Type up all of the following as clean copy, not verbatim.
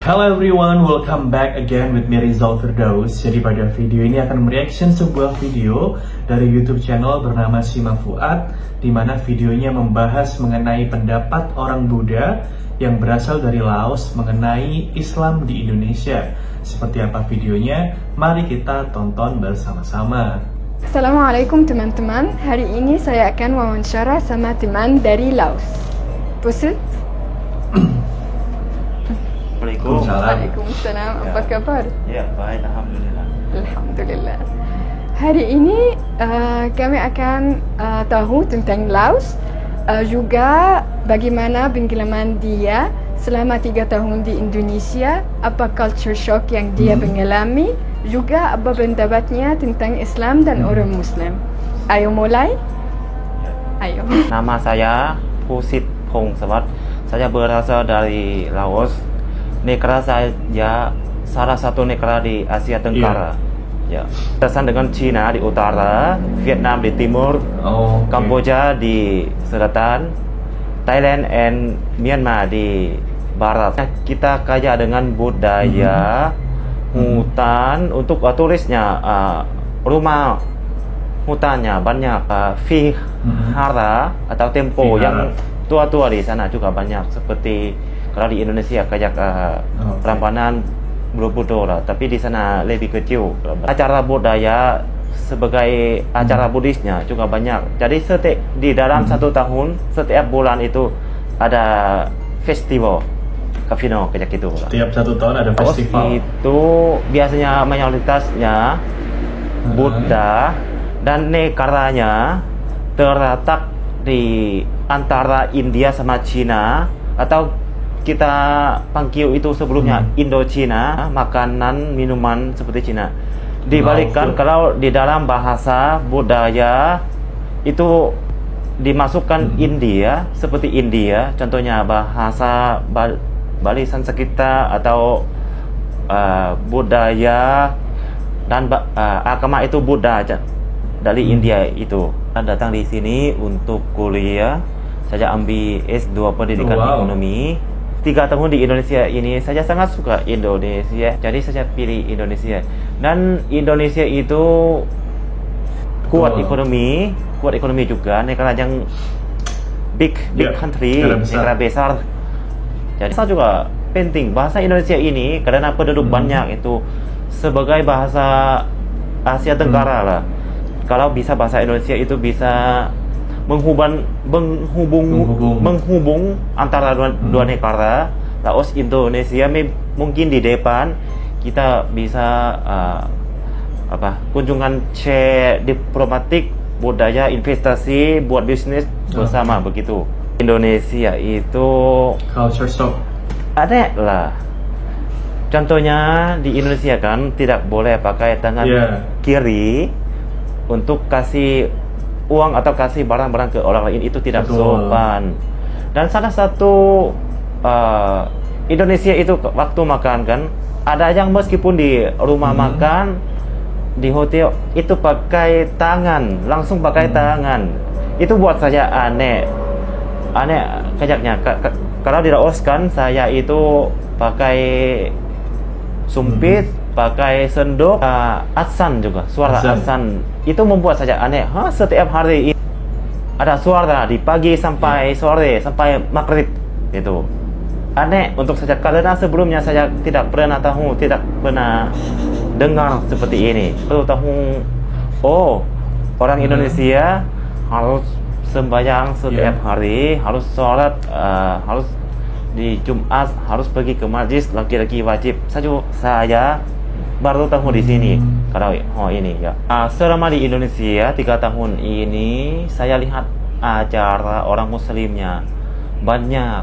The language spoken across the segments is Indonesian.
Hello everyone, welcome back again with me Rizal Firdaus. Jadi pada video ini akan mereaction sebuah video dari YouTube channel bernama Sima Fuad, di mana videonya membahas mengenai pendapat orang Buddha yang berasal dari Laos mengenai Islam di Indonesia. Seperti apa videonya? Mari kita tonton bersama-sama. Assalamualaikum teman-teman. Hari ini saya akan wawancara sama teman dari Laos. Pusul? Waalaikumsalam. Apa kabar? Ya, baik, alhamdulillah. Alhamdulillah. Hari ini kami akan tahu tentang Laos, juga bagaimana pengalaman dia selama 3 tahun di Indonesia, apa culture shock yang dia mengalami, juga apa pendapatnya tentang Islam dan orang Muslim. Ayo mulai. Ayo. Nama saya Pusit Pongsavat. Saya berasal dari Laos. Negara saya salah satu negara di Asia Tenggara. Ya. Berbatasan dengan Cina di utara, Vietnam di timur, Kamboja di selatan, Thailand and Myanmar di barat. Kita kaya dengan budaya, hutan. Untuk turisnya, rumah hutannya banyak, vihara atau tempo yang tua-tua di sana juga banyak. Seperti kalau di Indonesia kayak Prambanan, Borobudur lah, tapi di sana lebih kecil. Acara budaya sebagai acara Buddhisnya juga banyak. Jadi di dalam 1 tahun, setiap bulan itu ada festival Kavino kayak gitu. Setiap 1 tahun ada festival. Itu biasanya mayoritasnya Buddha dan negaranya terletak di antara India sama Cina, atau kita panggil itu sebelumnya Indo-Cina. Makanan, minuman seperti Cina. Dibalikkan, kalau di dalam bahasa budaya itu dimasukkan India, seperti India, contohnya bahasa Bali Sanskerta atau budaya dan agama itu Buddha dari India itu. Saya datang di sini untuk kuliah. Saya ambil S2 Pendidikan Ekonomi. 3 tahun di Indonesia ini saya sangat suka Indonesia, jadi saya pilih Indonesia. Dan Indonesia itu kuat ekonomi juga, negara yang big country, negara besar. Jadi saya juga penting bahasa Indonesia ini karena penduduk banyak, itu sebagai bahasa Asia Tenggara lah. Kalau bisa bahasa Indonesia itu bisa menghubung antara dua negara, Laos, Indonesia. Mungkin di depan kita bisa kunjungan diplomatik, budaya, investasi, buat bisnis bersama begitu. Indonesia itu culture shock ada lah. Contohnya di Indonesia kan tidak boleh pakai tangan kiri untuk kasih uang atau kasih barang-barang ke orang lain, itu tidak sopan. Dan salah satu Indonesia itu waktu makan kan, ada yang meskipun di rumah makan, di hotel itu pakai tangan, langsung pakai tangan. Itu buat saya aneh kayaknya. Kalau di Laos kan saya itu pakai sumpit, pakai sendok, asan juga, suara asan. Itu membuat saya aneh. Setiap hari ada suara di pagi sampai sore, sampai maghrib. Itu aneh untuk saya, karena sebelumnya saya tidak pernah tahu, tidak pernah dengar seperti ini. Baru tahu, orang Indonesia harus sembahyang setiap hari, harus sholat, harus di Jumat harus pergi ke masjid, laki-laki wajib. Saya baru tahu di sini kalau ini ya. Selama di Indonesia 3 tahun ini saya lihat acara orang Muslimnya banyak,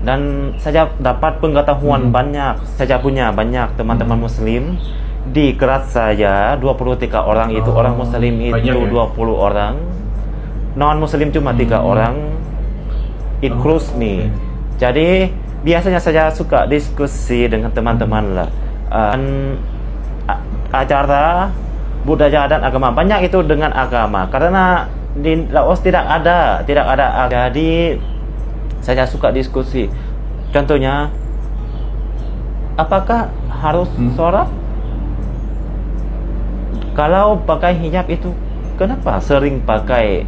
dan saya dapat pengetahuan banyak. Saya punya banyak teman-teman Muslim. Di kelas saya 23 orang itu orang Muslim itu 20 orang, non Muslim cuma 3 orang, include me. Jadi biasanya saya suka diskusi dengan teman-teman lah. Acara budaya dan agama banyak itu dengan agama, karena di Laos tidak ada. Jadi saya suka diskusi. Contohnya apakah harus sholat? Kalau pakai hijab itu, kenapa sering pakai?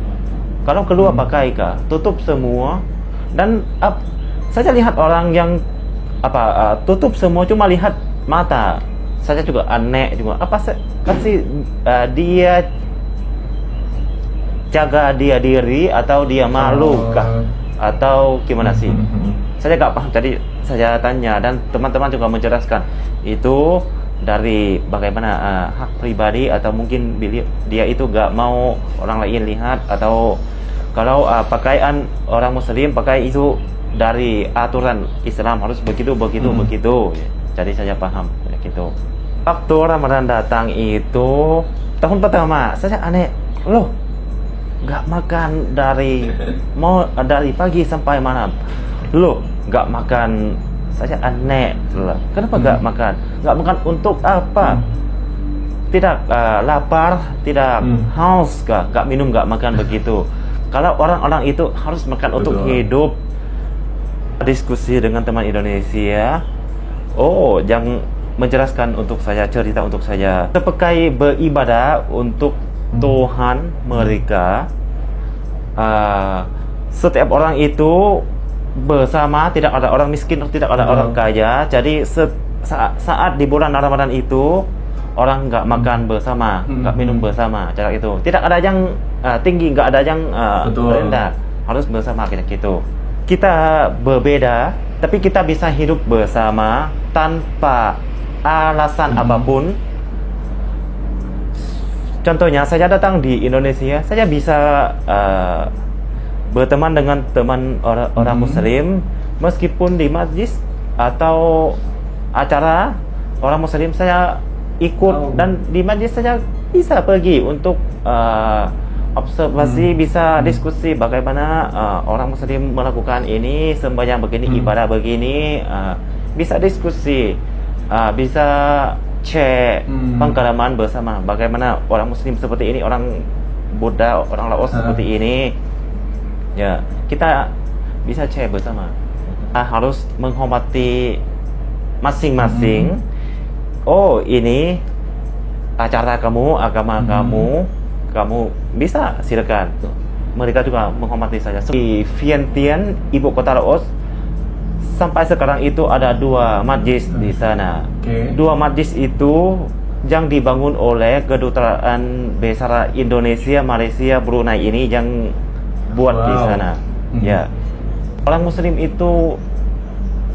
Kalau keluar pakai kah? Tutup semua. Dan saya lihat orang yang tutup semua cuma lihat mata. Saya juga aneh juga. Apa sih dia jaga dia diri atau dia malu kah? Atau gimana sih? Saya nggak paham. Jadi saya tanya dan teman-teman juga menjelaskan itu dari bagaimana hak pribadi atau mungkin dia itu nggak mau orang lain lihat, atau kalau pakaian orang Muslim pakai itu dari aturan Islam harus begitu. Jadi saya paham gitu. Waktu Ramadan datang itu tahun pertama saya aneh, loh nggak makan dari pagi sampai malam, loh nggak makan. Saya aneh lah, kenapa nggak makan? Nggak makan untuk apa? Tidak lapar, tidak haus kah? Nggak minum, nggak makan begitu. Kalau orang-orang itu harus makan untuk hidup. Diskusi dengan teman Indonesia, yang menjelaskan untuk saya, cerita untuk saya, sebagai beribadah untuk Tuhan mereka. Setiap orang itu bersama, tidak ada orang miskin, tidak ada orang kaya. Jadi saat di bulan Ramadan itu orang nggak makan bersama, nggak minum bersama, jarak itu. Tidak ada yang tinggi, nggak ada yang rendah, harus bersama gitu. Kita berbeda, tapi kita bisa hidup bersama tanpa alasan apapun. Contohnya saya datang di Indonesia, saya bisa berteman dengan teman orang Muslim, meskipun di masjid atau acara orang Muslim saya ikut, dan di masjid saya bisa pergi untuk observasi, bisa diskusi bagaimana orang Muslim melakukan ini, sembahyang begini, ibadah begini, bisa diskusi, bisa cek pengalaman bersama, bagaimana orang Muslim seperti ini, orang Buddha, orang Laos seperti ini. Ya, kita bisa cek bersama. Harus menghormati masing-masing. Oh, ini acara kamu, agama kamu bisa silakan. Mereka juga menghormati saya. Di Vientiane, ibu kota Laos, sampai sekarang itu ada 2 masjid di sana. 2 masjid itu yang dibangun oleh Kedutaan Besar Indonesia, Malaysia, Brunei ini yang buat di sana. Ya, orang Muslim itu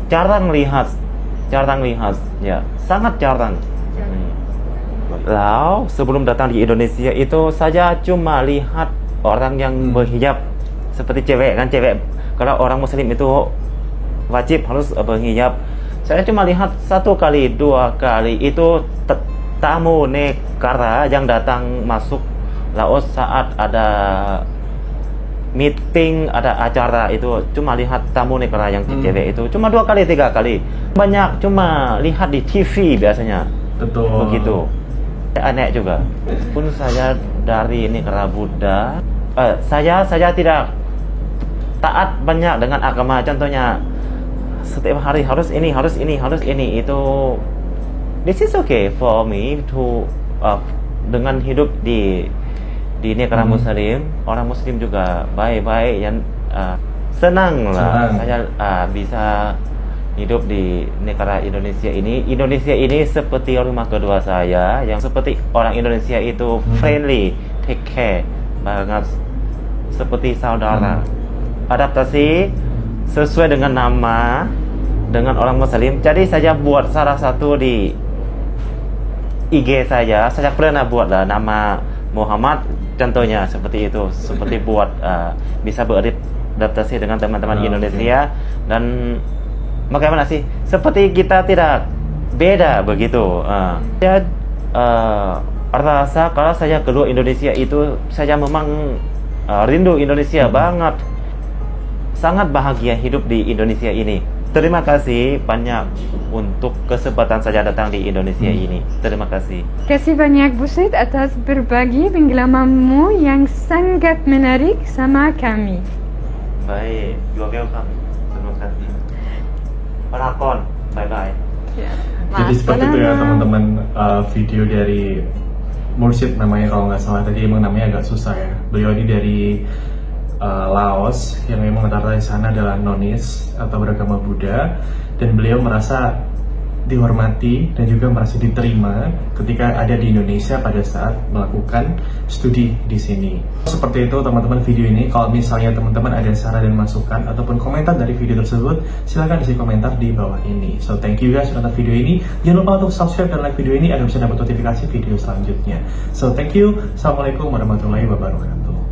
jarang lihat, ya, sangat jarang. Lalu sebelum datang di Indonesia itu saya cuma lihat orang yang berhijab seperti cewek. Kalau orang Muslim itu wajib harus berhijab. Saya cuma lihat 1 kali, 2 kali itu tamu negara yang datang masuk Laos saat ada meeting, ada acara, itu cuma lihat tamu negara yang cewek itu cuma 2 kali, 3 kali. Banyak cuma lihat di TV biasanya. Betul. Begitu. Aneh juga. Pun saya dari negara Buddha, saya tidak taat banyak dengan agama. Contohnya setiap hari harus ini. Itu this is okay for me to dengan hidup di negara Muslim. Orang Muslim juga baik-baik, yang senang lah saya bisa hidup di negara Indonesia ini. Indonesia ini seperti rumah kedua saya, yang seperti orang Indonesia itu friendly, take care banget, seperti saudara. Adaptasi sesuai dengan nama, dengan orang Muslim. Jadi saya buat salah satu di IG saya pernah buat lah nama Muhammad, contohnya seperti itu, seperti buat bisa beradaptasi dengan teman-teman Indonesia. Dan bagaimana sih, seperti kita tidak beda begitu. Saya rasa kalau saya keluar Indonesia itu, saya memang rindu Indonesia banget, sangat bahagia hidup di Indonesia ini. Terima kasih banyak untuk kesempatan saya datang di Indonesia ini. Terima kasih. Terima kasih banyak Bu Said atas berbagi pengalamanmu yang sangat menarik sama kami. Baik, you're welcome. Terima kasih. Penakon, bye bye. Ya. Jadi seperti itu ya teman-teman, video dari Mursyid namanya kalau nggak salah, tadi emang namanya agak susah ya. Beliau ini dari Laos yang memang rata-rata di sana adalah nonis atau beragama Buddha, dan beliau merasa dihormati dan juga merasa diterima ketika ada di Indonesia pada saat melakukan studi di sini. Seperti itu teman-teman video ini. Kalau misalnya teman-teman ada saran dan masukan ataupun komentar dari video tersebut, silahkan isi komentar di bawah ini. So thank you guys sudah nonton video ini. Jangan lupa untuk subscribe dan like video ini agar bisa dapat notifikasi video selanjutnya. So thank you. Assalamualaikum warahmatullahi wabarakatuh.